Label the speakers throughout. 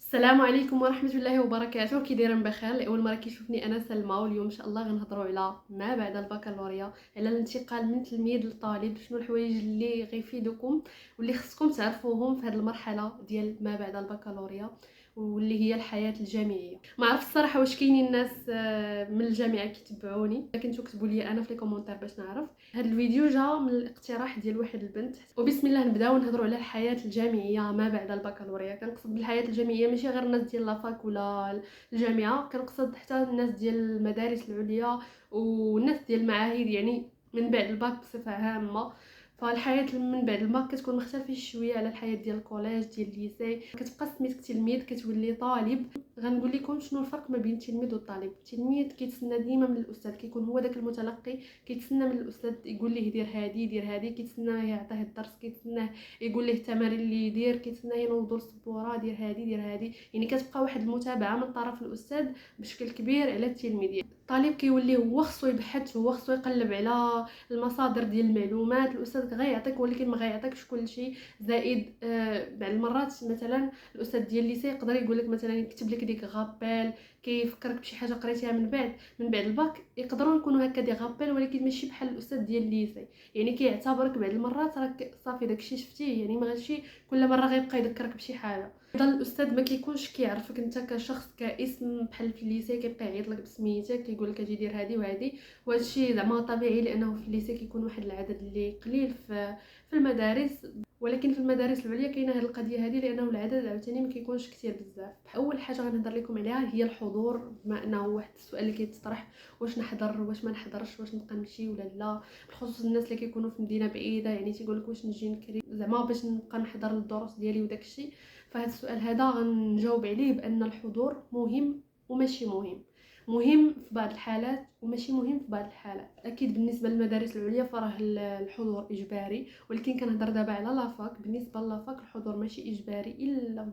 Speaker 1: السلام عليكم ورحمة الله وبركاته. كي دايرين بخير؟ لاول مره كيشوفني انا سلمى، واليوم ان شاء الله غنهضروا على ما بعد البكالوريا، على الانتقال من تلميذ لطالب، شنو الحوايج اللي غيفيدوكم واللي خصكم تعرفوهم في هذه المرحله ديال ما بعد البكالوريا، واللي هي الحياه الجامعيه. ما عرفت الصراحه واش كاينين الناس من الجامعه كيتبعوني، لكن تكتبوا لي انا في لي كومونتير باش نعرف. هذا الفيديو جا من الاقتراح ديال واحد البنت، وبسم الله نبداو نهضروا على الحياه الجامعيه ما بعد البكالوريا. كنقصد بالحياه الجامعيه ماشي غير الناس ديال لافاك ولا الجامعه، كنقصد حتى الناس ديال المدارس العليا والناس ديال المعاهد، يعني من بعد الباك بصفه عامه. فالحياه من بعد الباك كتكون مختلفه شويه على الحياه ديال الكوليج ديال الليسي. كتبقى سميتك تلميذ كتولي طالب. غنقول لكم شنو الفرق ما بين التلميذ والطالب. التلميذ كيتسنى ديما من الاستاذ، كيكون هو داك المتلقي، كيتسنى من الاستاذ يقول ليه دير هادي دير هادي، كيتسناه يعطيه الدرس، كيتسناه يقول ليه التمارين اللي يدير، كيتسناه ينوضوا السبوره دير هادي دير هادي. يعني كتبقى واحد المتابعه من طرف الاستاذ بشكل كبير على التلميذ. الطالب كيولي هو خصو يبحث، هو خصو يقلب على المصادر ديال المعلومات. الاستاذ غيعطيك ولكن ما غيعطيكش كل شيء. زائد بعض المرات مثلا الاستاذ ديال الليسي يقدر يقول لك مثلا يكتب لك ديك غابيل، كيفكرك بشي حاجه قريتيها من بعد الباك. يقدروا يكونوا هكا دي غابيل، ولكن ماشي بحال الاستاذ ديال الليسي. يعني كيعتبرك بعض المرات راك صافي داكشي شفتيه، يعني ما غاديش كل مره غيبقى يذكرك بشي حاجه. ايضا الاستاذ ما كيكونش كيعرفك انت كشخص كاسم، بحال في الليسي كيبقى يعيط لك بسميتك، كيقول لك اجي دير هادي وهادي. وهذا الشيء زعما طبيعي، لانه في الليسي كيكون واحد العدد اللي قليل في المدارس. ولكن في المدارس العليا كاينه هذه القضيه هذه، لانه العدد عاوتاني ما كيكونش كثير بزاف. اول حاجه غنهضر لكم عليها هي الحضور، بما انه واحد السؤال اللي كيتطرح: واش نحضر واش ما نحضرش، واش نبقى نمشي ولا لا. بخصوص الناس اللي كيكونوا في مدينه بعيده، يعني تيقول لك واش نجي نكري زعما باش نبقى نحضر الدروس ديالي وداكشي. فهاد السؤال هذا غنجاوب عليه بان الحضور مهم وماشي مهم. مهم في بعض الحالات وماشي مهم في بعض الحالات. اكيد بالنسبه للمدارس العليا فراه الحضور اجباري، ولكن كنهضر دابا على لافاك. بالنسبه لافاك الحضور ماشي اجباري الا في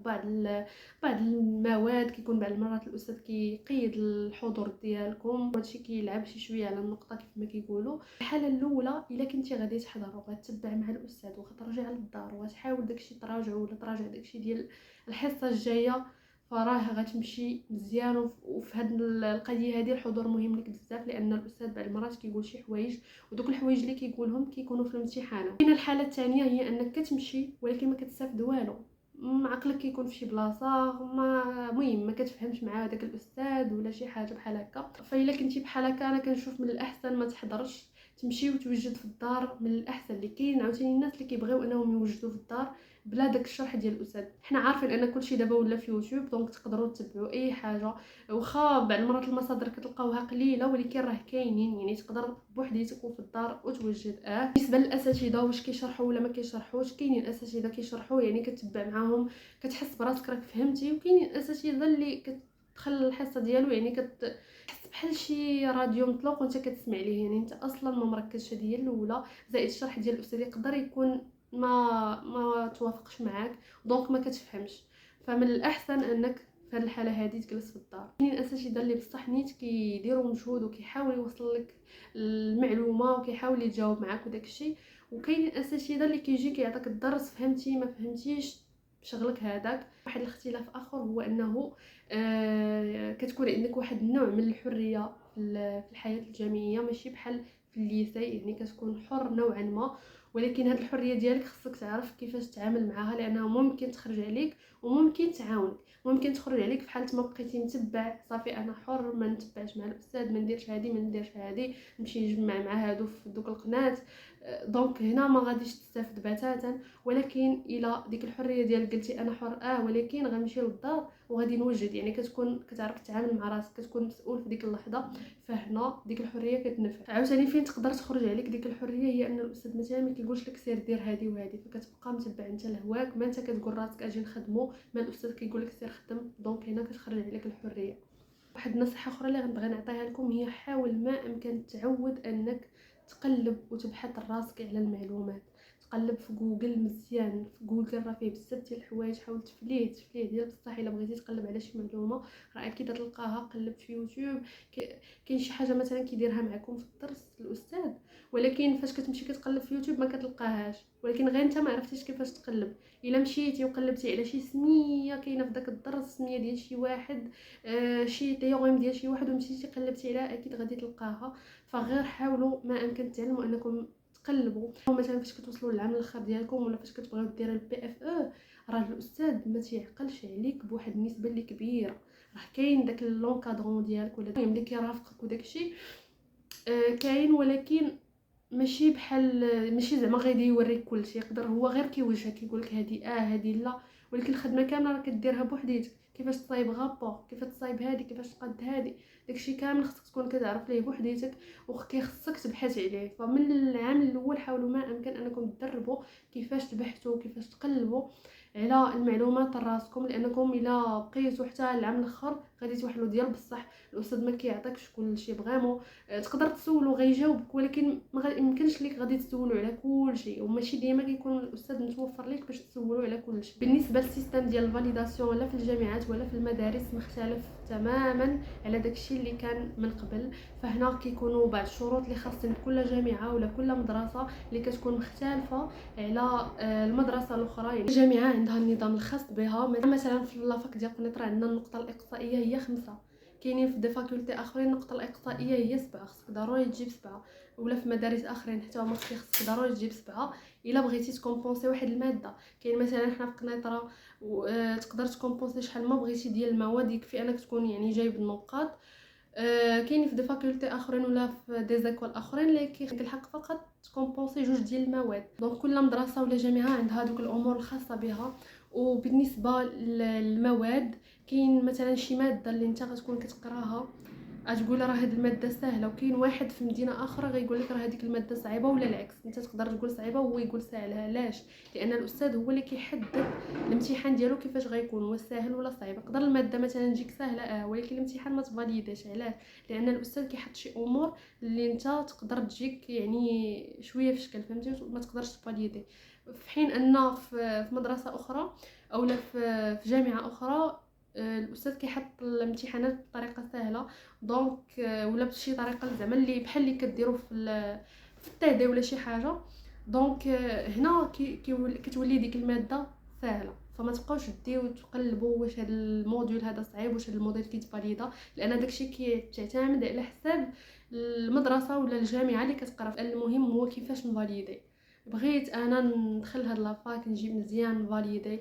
Speaker 1: بعض المواد. كيكون بعض المرات الاستاذ كيقيد الحضور ديالكم، وهادشي كيلعب شي شويه على النقطه كيف ما كيقولوا. الحاله الاولى الا كنتي غادي تحضر وغتتبع مع الاستاذ وغترجع للدار وغتحاول داكشي تراجعو ولا تراجع داكشي ديال الحصه الجايه، فراه غتمشي مزيان. وفي هاد القضيه هذه الحضور مهم لك بزاف، لان الاستاذ بعض المرات كيقول شي حوايج، ودوك الحوايج اللي كيقولهم كيكونوا في الامتحانات. كاينه الحاله الثانيه هي انك كتمشي ولكن ما كتستافد والو. عقلك كيكون في شي بلاصه، ما كتفهمش مع داك الاستاذ ولا شي حاجه بحال هكا. فالا كنتي بحال هكا انا كنشوف من الاحسن ما تحضرش، تمشي وتوجد في الدار. من الاحسن اللي كاين عاوتاني الناس اللي كيبغيو انهم يوجدوا في الدار بلا داك الشرح ديال الاستاذ. حنا عارفين ان كلشي دابا ولا في يوتيوب، دونك تقدروا تتبعوا اي حاجه. واخا بعض المرات المصادر كتلقاوها قليله، ولكن راه كاينين، يعني تقدر بوحديتك وفي الدار وتوجد. بالنسبه للاساتذه واش كيشرحوا ولا ما كيشرحوش، كاينين اساتذه كيشرحوا يعني كتبع معاهم كتحس براسك راك فهمتي، وكاينين اساتذه اللي كتدخل الحصه ديالو يعني كتحس بحال شي راديو مطلوق وانت كتسمع ليه، يعني انت اصلا ما مركزش. هذه هي الاولى. زائد الشرح ديال الاستاذ يقدر يكون ما توافقش معاك، دونك ما كتفهمش. فمن الاحسن انك في هذه الحاله هذه تجلس في الدار. كاينين الاساتذه اللي بصح نيت كيديروا مجهود وكيحاول يوصل لك المعلومه وكيحاول يتجاوب معاك وداك الشيء. وكاينين الاساتذه اللي كيجي كيعطيك الدرس، فهمتي ما فهمتيش شغلك هذاك. واحد الاختلاف اخر هو انه كتكون عندك واحد النوع من الحريه في الحياه الجامعيه، ماشي بحال في الليسي. يعني كتكون حر نوعا ما، ولكن هاد الحريه ديالك خصك تعرف كيفاش تتعامل معها، لانها ممكن تخرج عليك وممكن تعاونك. ممكن تخرج عليك في حاله ما بقيتي متبع، صافي انا حر ما نتبعش مع الاستاذ، ما نديرش هادي ما نديرش هادي، نمشي نجمع مع هادو في دوك القنات. دونك هنا ما غاديش تستافد بتاتا. ولكن الى ديك الحريه ديالك قلتي انا حر ولكن غنمشي للدار وغادي نوجد، يعني كتكون كتعرف تتعامل مع راسك، كتكون مسؤول في ديك اللحظه. فهنا ديك الحريه كتنفع. عاوتاني فين تقدر تخرج عليك ديك الحريه هي ان الاستاذ مثلا ما كيقولش لك سير دير هادي وهادي، فكتبقى متبع انت لهواك. ما انت كتقول راسك اجي نخدمو، ما الاستاذ كيقول لك سير خدم. دونك هنا كتخرج عليك الحريه. واحد النصيحه اخرى اللي غنبغي نعطيها لكم هي: حاول ما امكن تعود انك تقلب وتبحث راسك على المعلومات. تقلب في جوجل مزيان. في جوجل راه فيه بزاف ديال الحوايج، حاول تفليه ديال بصح. الا بغيتي تقلب على شي معلومه راه اكيد تلقاها. قلب في يوتيوب، كاين شي حاجه مثلا كيديرها معكم في الدرس الاستاذ، ولكن فاش كتمشي كتقلب في يوتيوب ما كتلقاهاش، ولكن غير انت ما عرفتيش كيفاش تقلب. الا مشيتي وقلبتي على شي سميه كاينه في داك الدرس، سميه ديال شي واحد، شي تيوريم ديال شي واحد، ومشيتي قلبتي عليها اكيد غادي تلقاها. فغير حاولوا ما امكن تعلموا انكم تقلبوا. مثلا فاش كتوصلوا للعام الاخر ديالكم، ولا فاش كتبغيو ديروا البي اف او، راه الاستاذ ما تيعقلش عليك بواحد النسبه اللي كبيره. راه كاين داك لونكادرون ديالك ولا اللي كيرافقك وداكشي كاين، ولكن ماشي بحال، ماشي زعما غادي يوريك كلشي. يقدر هو غير كيوجهك يقولك هادي لا، ولكن الخدمه كامله راه كديرها بوحديتك. كيفاش تصايب غابور، كيفاش تصايب هادي، كيفاش تقاد هادي، داكشي كامل خصك تكون كتعرف ليه بوحديتك، وخصك تبحث عليه. فمن العام الاول حاولوا ما امكن انكم تدربوا كيفاش تبحثوا، كيفاش تقلبوا على المعلومات راسكم، لانكم الا بقيتوا حتى العام الاخر غادي توحلوا ديال بصح. الاستاذ ما كيعطيكش كلشي فريمون. تقدر تسولو غيجاوبك، ولكن ما يمكنش ليك غادي تسولو على كلشي، وماشي ديما كيكون الاستاذ متوفر ليك باش تسولو على كلشي. بالنسبه للسيستم ديال الفاليداسيون ولا في الجامعات ولا في المدارس مختلف تماما على داكشي اللي كان من قبل. فهنا كيكونوا بعض الشروط اللي خاصين كل جامعه ولا كل مدرسه اللي كتكون مختلفه على المدرسه الاخرى. يعني الجامعه عندها النظام الخاص بها. مثلا في لافاك ديال قنيطره عندنا النقطه الاقصائيه هي 5، كاينين في دي فاكولتي اخرين النقطه الاقصائيه هي 7، خصك ضروري تجيب 7. ولا في مدارس اخرين حتى هما خصك ضروري تجيب 7 الا بغيتي تكومبونسي واحد الماده. كاين مثلا حنا في قنيطره تقدر تكومبونسي شحال ما بغيتي ديال المواد، يكفي انك تكون يعني جايب النقاط. كاين في دي فاكولتي اخرين ولا في دي زيكول اخرين اللي كيلحق فقط تكومبونسي جوج ديال المواد. دونك كل مدرسه ولا جامعه عندها دوك الامور الخاصه بها. وبالنسبه للمواد، كاين مثلا شي ماده اللي انت غتكون كتقراها غتقول راه هاد الماده سهله، وكاين واحد في مدينه اخرى غيقول لك راه هذيك الماده صعيبه، ولا العكس. انت تقدر تقول صعيبه وهو يقول سهله. علاش؟ لان الاستاذ هو اللي كيحدد الامتحان ديالو كيفاش غيكون، واش ساهل ولا صعيب. يقدر الماده مثلا تجيك سهله ولكن الامتحان ما تفاليداش. علاش؟ لان الاستاذ كيحط شي امور اللي انت تقدر تجيك يعني شويه في شكل، فهمتي، ما تقدرش تفاليدي. في حين ان في مدرسه اخرى اولا في جامعه اخرى الاستاذ كيحط الامتحانات بطريقه سهله. دونك ولا بشي طريقه زعما اللي بحال اللي كديروا في التادي ولا شي حاجه. دونك هنا كتولي ديك الماده سهله. فما تبقاوش ديو تقلبوا واش هذا الموديول هذا صعيب، واش هذا الموديل كيتفاليدا، لان داكشي كيعتمد على حساب المدرسه ولا الجامعه اللي كتقرا فيها. المهم هو كيفاش نفاليدي. بغيت انا ندخل هاد لافاك نجيب مزيان نفاليدي.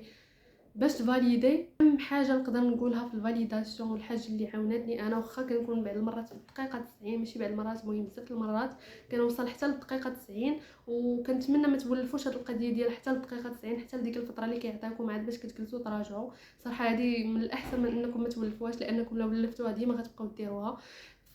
Speaker 1: باش تفاليدي اهم حاجه نقدر نقولها في الفاليداسيون، والحاجه اللي عاونتني انا، واخا كنكون بعض المرات في الدقيقه 90 ماشي بعض المرات، المهم بزاف المرات كنوصل حتى للدقيقه 90. وكنتمنى ما تولفوش هاد القضيه ديال حتى للدقيقه 90، حتى لديك الفتره اللي كيعطيكم عاد باش كتجلسوا تراجعوا. صراحه هذه من الاحسن من انكم ما تولفوهاش، لانكم لو ولفتوها ديما غتبقاو ديروها.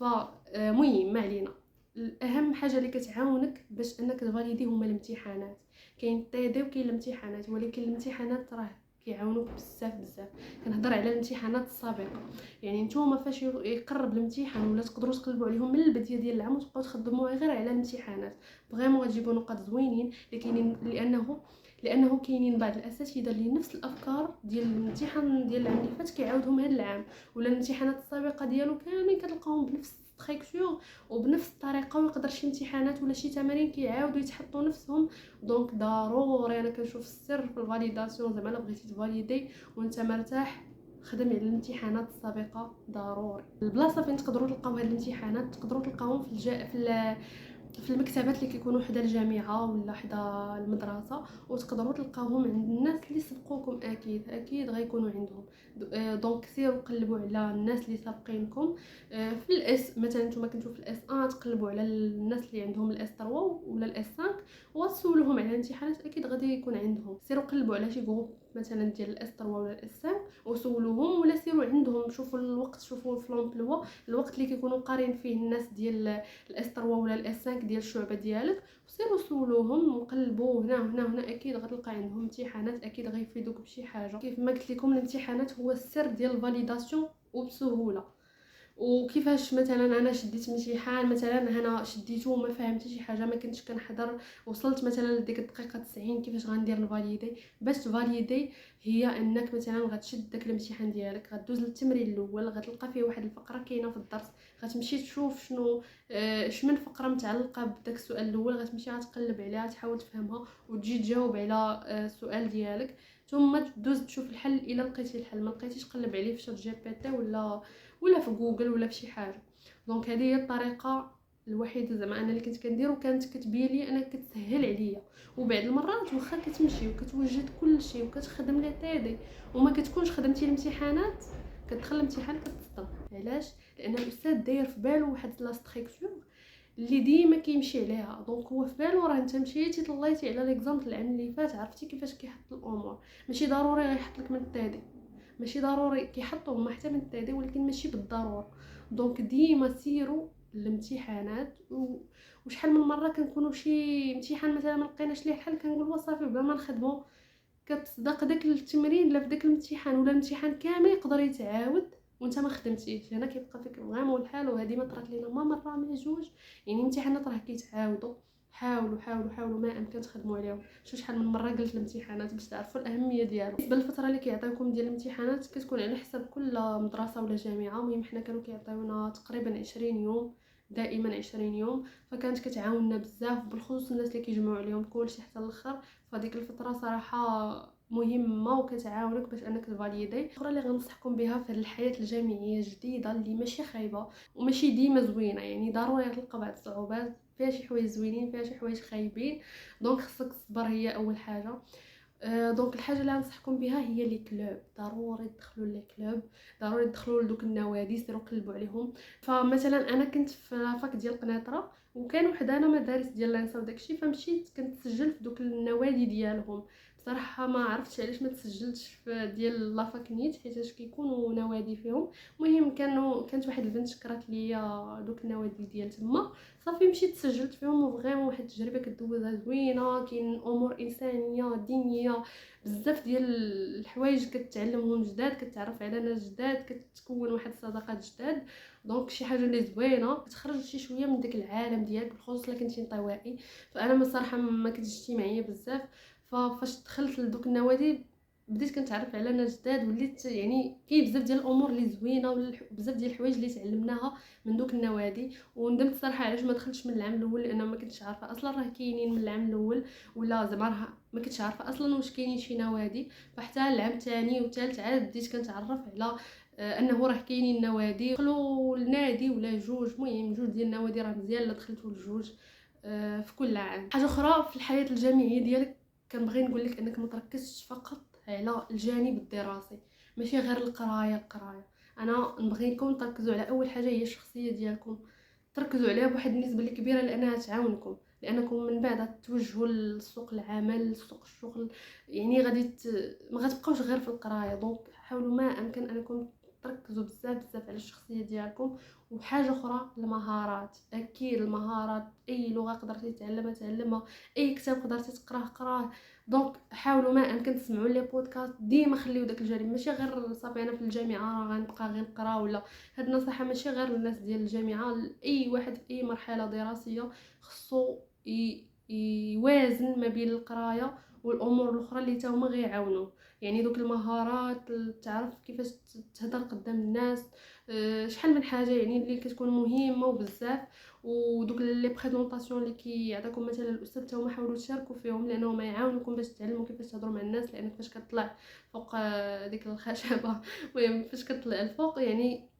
Speaker 1: فمهم ما علينا. الاهم حاجه اللي كتعاونك باش انك تفاليدي هما الامتحانات. كاين التيدي وكاين الامتحانات، ولكن الامتحانات راه كيعاونوك بزاف. كنهضر على الامتحانات السابقه. يعني نتوما فاش يقرب الامتحان ولا تقدروا تقلبوا عليهم من البدايه ديال العام وتبقاو تخدموا غير على الامتحانات. فريمون غتجيبوا نقاط زوينين، لكن لانه كاينين بعض الاساتذه اللي نفس الافكار ديال الامتحان ديال العام اللي فات كيعاودهم هذا العام، ولا الامتحانات السابقه ديالو كاملين كتلقاهم بنفس ستركتور وبنفس الطريقه. ويقدر شي امتحانات ولا شي تمارين كيعاودوا يتحطوا نفسهم. دونك ضروري انا كنشوف السر في الفاليداسيون. زعما الا بغيتي تفاليدي وانت مرتاح، خدم على الامتحانات السابقه ضروري. البلاصه فين تقدروا تلقاو هاد الامتحانات تقدروا تلقاوهم في المكتبات اللي كيكونوا حدا الجامعه ولا حدا المدرسه، وتقدروا تلقاوهم عند الناس اللي سبقوكم. اكيد غيكونوا عندهم. دونك سيروا قلبوا على الناس اللي سابقينكم. في الاس مثلا نتوما كنتو في الاس 1 تقلبوا على الناس اللي عندهم الاس 3 ولا الاس 5 وتسولوهم على الامتحانات، اكيد غادي يكون عندهم. سيروا قلبوا على شي جروب مثلا ديال الاس 3 ولا الاس 5 وسولوهم، ولا سيروا عندهم شوفوا الوقت، شوفوا في لومبلوا الوقت اللي كيكونوا قارين فيه الناس ديال الاس 3 ولا الاس 5 ديال الشعبه ديالك، وسيروا سولوهم وقلبوا هنا اكيد غتلقى عندهم امتحانات، اكيد غيفيدوك بشي حاجه. كيف ما قلت لكم الامتحانات هو السر ديال الفاليداسيون وبسهوله. وكيفاش مثلا انا شديت امتحان مثلا انا شديته وما فهمتش شي حاجه ما كنتش كنحضر، وصلت مثلا لديك الدقيقه 90 كيفاش غندير نفاليدي. باش تفاليدي هي انك مثلا غتشد داك الامتحان ديالك، غدوز للتمرين الاول غتلقى فيه واحد الفقره كاينه في الدرس، غتمشي تشوف شنو شمن فقره متعلقه بداك السؤال الاول، غتمشي غتقلب عليها تحاول تفهمها وتجي تجاوب على السؤال ديالك، ثم تدوز تشوف الحل. الا لقيتي الحل ما لقيتيش قلب عليه في شات جي بي تي ولا في جوجل ولا في شي حاجه. دونك هذه هي الطريقه الوحيده زعما انا اللي كنت كندير وكانت كتبين لي انا كتسهل عليا. وبعد المرات واخا كتمشي وكتوجد كل شيء وكتخدم لي تيدي وما كتكونش خدمتي الامتحانات، كتدخل الامتحان كتصدم. علاش؟ لان الاستاذ داير في بالو واحد لا ستركتور اللي ديما كيمشي عليها. دونك هو في بالو راه انت مشيتي طليتي على ليكزامبل العام اللي فات عرفتي كيفاش كيحط الامور. ماشي ضروري غيحط لك من التادي، ماشي ضروري كيحطوا هما حتى من التادي ولكن ماشي بالضروره. دونك ديما سيروا الامتحانات وشحال من مره كنكونوا شي امتحان مثلا ما لقيناش ليه حل كنقول صافي بلا ما نخدمو كتصدق داك التمرين لا في داك الامتحان ولا الامتحان كامل يقدر يتعاود وانت ما خدمتيش. هنا كيبقى فيك فريمون الحال. وهذه ما طرات لينا ما مره ما جوج، يعني الامتحانات راه كيتعاودوا. حاولوا ما امكن تخدموا عليهم. شحال من مره قلت الامتحانات باش تعرفوا الاهميه ديالهم. بالنسبه للفتره اللي كيعطيوكم ديال الامتحانات كتكون على حسب كل مدرسه ولا جامعه. المهم حنا كانوا كيعطيونا تقريبا 20 يوم، دائما 20 يوم، فكانت كتعاوننا بزاف بالخصوص الناس اللي كيجمعوا عليهم كلشي حتى الاخر. فهاديك الفتره صراحه مهمه وكتعاونك باش انك تفاليدي. الاخرى اللي غنصحكم بها في الحياه الجامعيه الجديده اللي ماشي خايبه وماشي ديما زوينه، يعني ضروري تلقى بعض الصعوبات، فيها شي حوايج زوينين فيها شي حوايج خايبين. دونك خصك الصبر هي اول حاجه. دونك الحاجه اللي غنصحكم بها هي لي كلوب. ضروري تدخلوا لي كلوب، ضروري تدخلوا لدوك النوادي، سيروا قلبوا عليهم. فمثلا انا كنت في لافاك ديال قنيطره وكانوا حدانا مدارس ديال لانسا وداكشي، فمشيت كنتسجل في دوك النوادي ديالهم. بصراحه ما عرفتش علاش ما تسجلتش في ديال لافاك نيت حيتاش كيكونوا نوادي فيهم. المهم كانت واحد البنت شكرات ليا دوك النوادي ديال تما، صافي مشيت سجلت فيهم. وفريمون واحد التجربه كدوزها زوينه، كاين امور انسانيه دينيه بزاف ديال الحوايج كتعلمهم جداد، كتعرف على ناس جداد، كتكون واحد الصداقات جداد. دونك شي حاجه اللي زوينه كتخرج شي شويه من داك العالم ديالك، بالخصوص الا كنتي انطوائي. فانا بصراحه ما كنتش اجتماعيه بزاف، ففاش دخلت لدوك النوادي بديت كنتعرف على ناس جداد، وليت يعني كاين بزاف ديال الامور اللي زوينه وبزاف ديال الحوايج اللي تعلمناها من دوك النوادي. وندمت صراحه علاش ما دخلتش من العام الاول، لان ما كنتش عارفه اصلا راه كاينين من العام الاول، ولا زعما راه ما كنتش عارفه اصلا واش كاينين شي نوادي. فحتى العام الثاني والثالث عاد بديت كنتعرف على انه راه كاينين نوادي. دخلوا النادي ولا جوج، المهم جوج ديال النوادي راه مزيان الا دخلتوا لجوج في كل عام. حاجه اخرى في الحياه الجامعيه ديالك كنبغي نقول لك انك ما تركزش فقط على الجانب الدراسي، ماشي غير القرايه. انا نبغيكم تركزوا على اول حاجه هي الشخصيه ديالكم، تركزوا عليها بواحد النسبه اللي كبيره لانها تعاونكم. لانكم من بعد توجهوا لسوق العمل سوق الشغل، يعني ما غتبقاوش غير في القرايه. دونك حاولوا ما امكن انكم تركزوا بزاف على الشخصيه ديالكم. وحاجه اخرى المهارات، اكيد المهارات، اي لغه قدرتي تعلمها، اي كتاب قدرتي تقراه. دونك حاولوا ما امكن تسمعوا لي بودكاست، ديما خليو داك الجانب، ماشي غير صافي انا في الجامعه راه غنبقى غير نقرا. ولا هاد النصيحه ماشي غير للناس ديال الجامعه، اي واحد في اي مرحله دراسيه خصو يوازن ما بين القرايه والامور الاخرى اللي هما غيعاونوه. يعني دوك المهارات، تعرف كيفاش تهضر قدام الناس، شحال من حاجه يعني اللي كتكون مهمه وبزاف. ودوك لي بريزونطاسيون اللي كيعطيكم مثلا الاستاذ حتى هما حاولوا تشاركوا فيهم، لانهم يعاونوكم باش تعلموا كيفاش تهضروا مع الناس. لانك فاش كتطلع فوق ديك الخشبه المهم فاش كتطلع الفوق يعني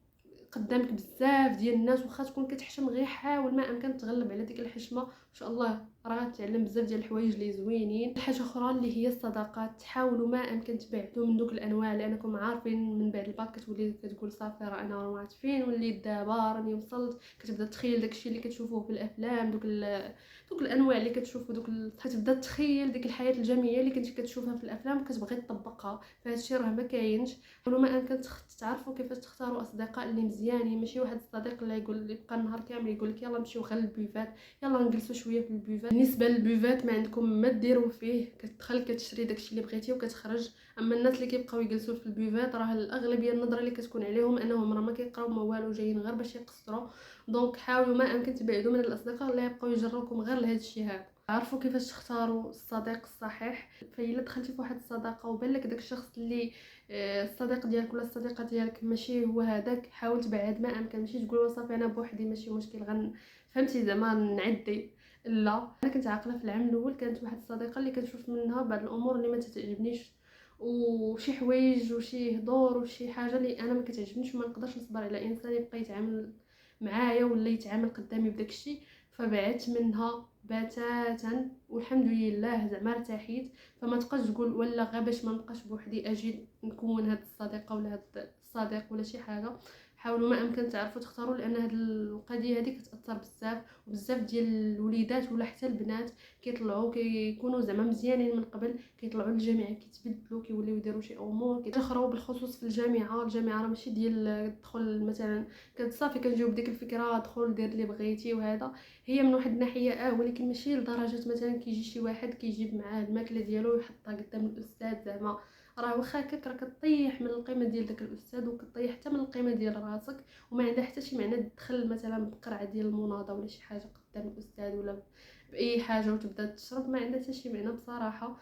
Speaker 1: قدامك بزاف ديال الناس، واخا تكون كتحشم غير حاول ما امكن تغلب على ديك الحشمه. ان شاء الله راه غتعلم بزاف ديال الحوايج اللي زوينين. حاجه اخرى اللي هي الصداقات، حاولوا ما امكن تبعدوا من دوك الانواع، لانكم عارفين من بعد الباك كتولي كتقول صافي راه انا ما عرفت فين وليت دابا راني وصلت. كتبدا تخيل داكشي اللي كتشوفوه في الافلام، دوك الانواع اللي كتشوفوا كتبدا تخيل ديك الحياه الجامعيه اللي كنتي كتشوفها في الافلام وكتبغي تطبقها. فهادشي راه ما كاينش. حاولوا ما امكن تعرفوا كيفاش تختاروا اصدقاء اللي مزيانين، ماشي واحد الصديق اللي يقول يبقى النهار كامل يقول لك يلا نمشيو غير للبيفات، يلا نجلسوا شويه في البوفات. بالنسبه للبوفات ما عندكم ما ديروا فيه، كتدخل كتشري داكشي اللي بغيتي وكتخرج. اما الناس اللي كيبقاو يجلسوا في البوفات راه الاغلبيه النظره اللي كتكون عليهم انهم راه ما كيقراو ما والو، جايين غير باش يقصروا. دونك حاولوا ما امكن تبعدوا من الاصدقاء اللي يبقاو يجروكم غير لهذا الشيء هذا. عرفوا كيفاش تختاروا الصديق الصحيح. فإلا دخلتي في واحد الصداقه وبان لك داك الشخص اللي الصديق ديالك ولا الصديقه ديالك ماشي هو هذاك، حاول تبعد ما امكن. ماشي تقول صافي انا بوحدي ماشي مشكل فهمتي زعما نعدي. لا، انا كنت عاقله في العام الاول كانت واحد الصديقه اللي كنشوف منها بعض الامور اللي ما تعجبنيش، وشي حوايج وشي هضور وشي حاجه اللي انا ما كتعجبنيش وما نقدرش نصبر على انسان يبقى يتعامل معايا ولا يتعامل قدامي بداك الشيء. فبعدت منها بتاتا والحمد لله زعما ارتحيت. فما تبقاش تقول ولا غير باش ما نبقاش بوحدي اجي نكون هاد الصديقه ولا هاد الصديق ولا شي حاجه. حاولوا ما امكن تعرفوا تختاروا، لان هاد القضيه هذه كتاثر بزاف وبزاف ديال الوليدات ولا حتى البنات كيطلعوا كيكونوا زعما مزيانين من قبل، كيطلعوا للجامعه كيتبدلوا كيوليو يديروا شي امور كيتاخروا. بالخصوص في الجامعه راه ماشي ديال تدخل مثلا كتصافي كنجيو بديك الفكره دخل دير اللي بغيتي وهذا. هي من واحد الناحيه ولكن ماشي لدرجه مثلا كيجي شي واحد كيجيب معاه الماكله ديالو ويحطها قدام الاستاذ. زعما راه واخا هكاك راه كطيح من القيمه ديال داك الاستاذ وكطيح حتى من القيمه ديال راسك، وما عندها حتى شي معنى تدخل مثلا بقرعه ديال المناضه ولا شي حاجه قدام الاستاذ ولا باي حاجه وتبدا تشرب. ما عندها حتى شي معنى بصراحه.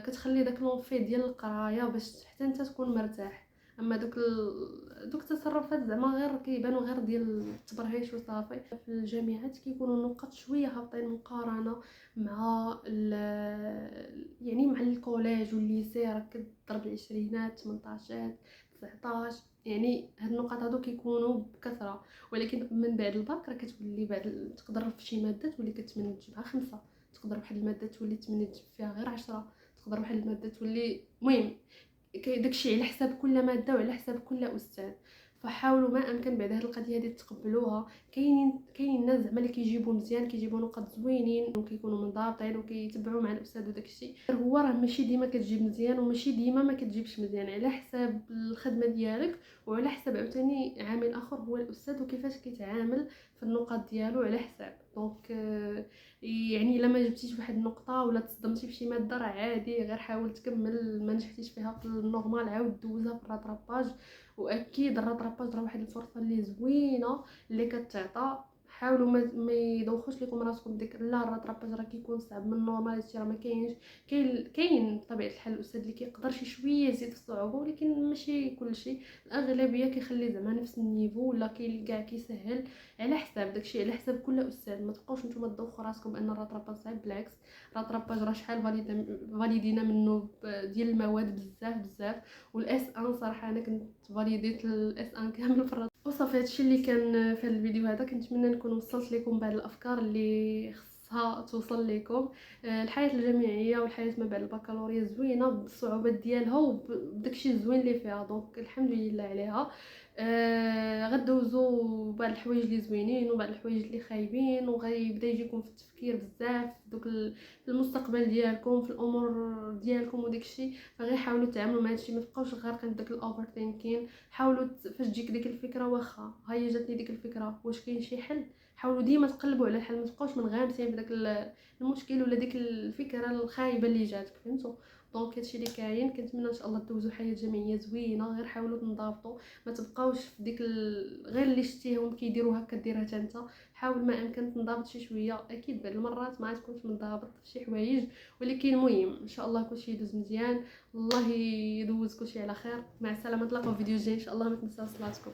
Speaker 1: كتخلي داك لونفي ديال القرايه باش حتى انت تكون مرتاح. اما دوك التصرفات زعما غير كيبانوا غير ديال التبرهيش وصافي. في الجامعات كيكونوا النقط شويه هابطين مقارنه مع يعني مع الكوليج والليسي، راه كتضرب العشرينات 18 19. يعني هاد النقط هادو كيكونوا بكثره. ولكن من بعد الباك راه كتولي بعد تقدر في شي ماده تولي كتمنى تجيبها 5، تقدر واحد الماده تولي تمنى تجيب فيها غير 10، تقدر واحد الماده تولي المهم داكشي على حساب كل ماده وعلى حساب كل استاذ. فحاولوا ما امكن بعد هذه القضيه هذه تقبلوها. كاينين ناس زعما اللي كيجيبوا مزيان كيجيبوا نقاط زوينين وكيكونوا منضبطين وكيتبعوا مع الاستاذ وداك الشيء. هو راه ماشي ديما كتجيب مزيان وماشي ديما ما كتجيبش مزيان، على حساب الخدمه ديالك وعلى حساب عاوتاني عامل اخر هو الاستاذ وكيفاش كيتعامل في النقاط ديالو على حساب. دونك يعني الا ما جبتيش واحد النقطه ولا تصدمتي في شي ماده راه عادي، غير حاول تكمل. ما نجحتيش فيها في النورمال عاود دوزها في الراتراباج. واكيد الراتراباج راه واحد الفرصه اللي زوينه اللي كتعطى. حاولوا ما يدوخوش لكم راسكم ديك لا الراتراباج راه كيكون صعب من النورمال. هادشي راه ما كاينش. كاين بطبيعه الحال الاستاذ اللي كيقدر شي شويه يزيد في الصعوبه، ولكن ماشي كلشي. الاغلبيه كيخلي زعما نفس النيفو ولا كاع كيسهل على حساب داكشي، على حساب كل استاذ. ما تبقاوش نتوما تدوخوا راسكم بان الراتراباج صعيب. بالعكس الراتراباج راه شحال فاليدينا منه ديال المواد بزاف بزاف. والاس ان صراحه انا كنت فاليديت الاس ان كامل في الراتراباج. وصافي هادشي اللي كان في هذا الفيديو هذا. كنتمنى نكون وصلت لكم بعض الافكار اللي خصها توصل لكم. الحياه الجامعيه والحياه ما بعد البكالوريا زوينه بالصعوبات ديالها وبداكشي الزوين اللي فيها. دونك الحمد لله عليها. غدوزو بعض الحوايج اللي زوينين وبعض الحوايج اللي خايبين، وغيبدا يجيكم في التفكير بزاف دوك في المستقبل ديالكم في الامور ديالكم وداكشي. فغير حاولوا تعاملوا مع هادشي، ما تبقاوش غارقين بداك الاوفر ثينكين. حاولوا فاش تجيك ديك الفكره واخا هاي جاتني ديك الفكره واش كاين شي حل، حاولوا ديما تقلبوا على الحل. ما تبقاوش منغمسين في داك المشكل ولا ديك الفكره الخايبه اللي جاتك. فهمتوا؟ دونك هادشي اللي كاين. كنتمنى ان شاء الله دوزوا حياه جامعيه زوينه. غير حاولوا تنضبطوا، ما تبقاوش في ديك غير اللي شتيهم كيديروها كديرها حتى انت. حاول ما امكن تنضبط شي شويه. اكيد بعض المرات ما تكونش منضبط في شي حوايج، ولكن المهم ان شاء الله كلشي يدوز مزيان. الله يدوز كلشي على خير. مع السلامه، نتلاقاو في فيديو جاي ان شاء الله. ما تنساوش صلاتكم.